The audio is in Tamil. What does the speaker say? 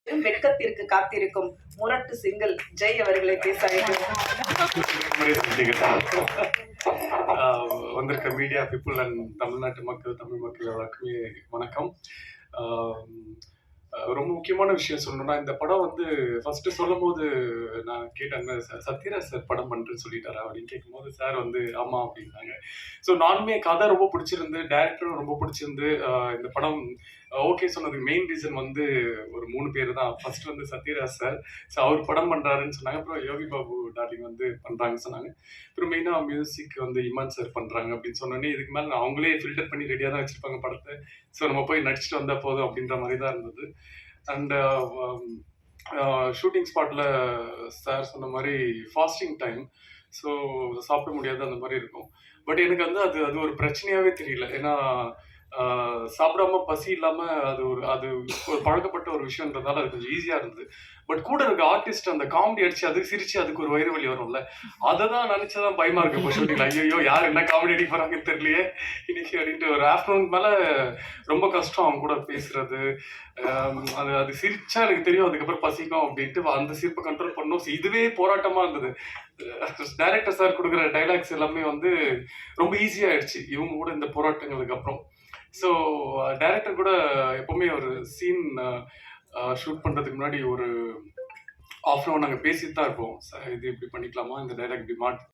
வெட்கத்திற்கு காத்திருக்கும் முரட்டு சிங்கிள் ஜெய் அவர்களை பேச வந்திருக்க மீடியா பீப்புள் அண்ட் தமிழ்நாட்டு மக்கள், தமிழ் மக்கள் எல்லாருக்குமே வணக்கம். ரொம்ப முக்கியமான விஷயம் சொல்லணும்னா, இந்த படம் வந்து ஃபர்ஸ்ட் சொல்லும் போது நான் கேட்டேன், சத்யராஜ் சார் படம் பண்றேன்னு சொல்லிட்டாரா அப்படின்னு கேட்கும்போது சார் வந்து ஆமா அப்படின்னாங்க. ஸோ நானுமே கதை ரொம்ப பிடிச்சிருந்து, டைரக்டரும் ரொம்ப பிடிச்சிருந்து இந்த படம் ஓகே சொன்னதுக்கு மெயின் ரீசன் வந்து ஒரு 3 பேர் தான். ஃபர்ஸ்ட் வந்து சத்யராஜ் சார், ஸோ அவர் படம் பண்றாருன்னு சொன்னாங்க. அப்புறம் யோகி பாபு டார்லிங் வந்து பண்றாங்கன்னு சொன்னாங்க. அப்புறம் மெயினாக மியூசிக் வந்து இமான் சார் பண்றாங்க அப்படின்னு சொன்னோன்னே, இதுக்கு மேலே அவங்களே ஃபில்டர் பண்ணி ரெடியாக தான் வச்சிருப்பாங்க படத்தை. ஸோ நம்ம போய் நடிச்சுட்டு வந்தால் போதும் அப்படின்ற மாதிரி தான் இருந்தது. அண்ட் ஷூட்டிங் ஸ்பாட்டில் சார் சொன்ன மாதிரி ஃபாஸ்டிங் டைம், ஸோ சாப்பிட முடியாது அந்த மாதிரி இருக்கும். பட் எனக்கு வந்து அது ஒரு பிரச்சனையாகவே தெரியல. ஏன்னா சாப்பிடாம பசி இல்லாமல் அது ஒரு பழக்கப்பட்ட ஒரு விஷயன்றதால அது கொஞ்சம் ஈஸியாக இருந்தது. பட் கூட இருக்க ஆர்டிஸ்ட் அந்த காமெடி அடிச்சு அதுக்கு சிரிச்சு அதுக்கு ஒரு வயிறு வலி வரும்ல, அதை தான் நினச்சதான் பயமா இருக்கு இப்போ ஷூட்டிங்ல. ஐயோ யார் என்ன காமெடி அடிக்க போறாங்கன்னு தெரியலையே இன்னைக்கு அப்படின்ட்டு. ஒரு ஆஃப்டர்நூன் மேலே ரொம்ப கஷ்டம் அவங்க கூட பேசுறது. அது சிரிச்சா எனக்கு தெரியும் அதுக்கப்புறம் பசிக்கும் அப்படின்ட்டு அந்த சிரிப்பை கண்ட்ரோல் பண்ணும். இதுவே போராட்டமா இருந்தது. டைரக்டர் சார் கொடுக்குற டைலாக்ஸ் எல்லாமே வந்து ரொம்ப ஈஸியாகிடுச்சு இவங்க கூட இந்த போராட்டங்களுக்கு அப்புறம். ஸோ டைரக்டர் கூட எப்பவுமே ஒரு சீன் ஷூட் பண்ணுறதுக்கு முன்னாடி ஒரு ஆஃப் அன் அவர் நாங்கள் பேசிட்டு தான் இருப்போம். இது இப்படி பண்ணிக்கலாமா, இந்த டைலாக் இப்படி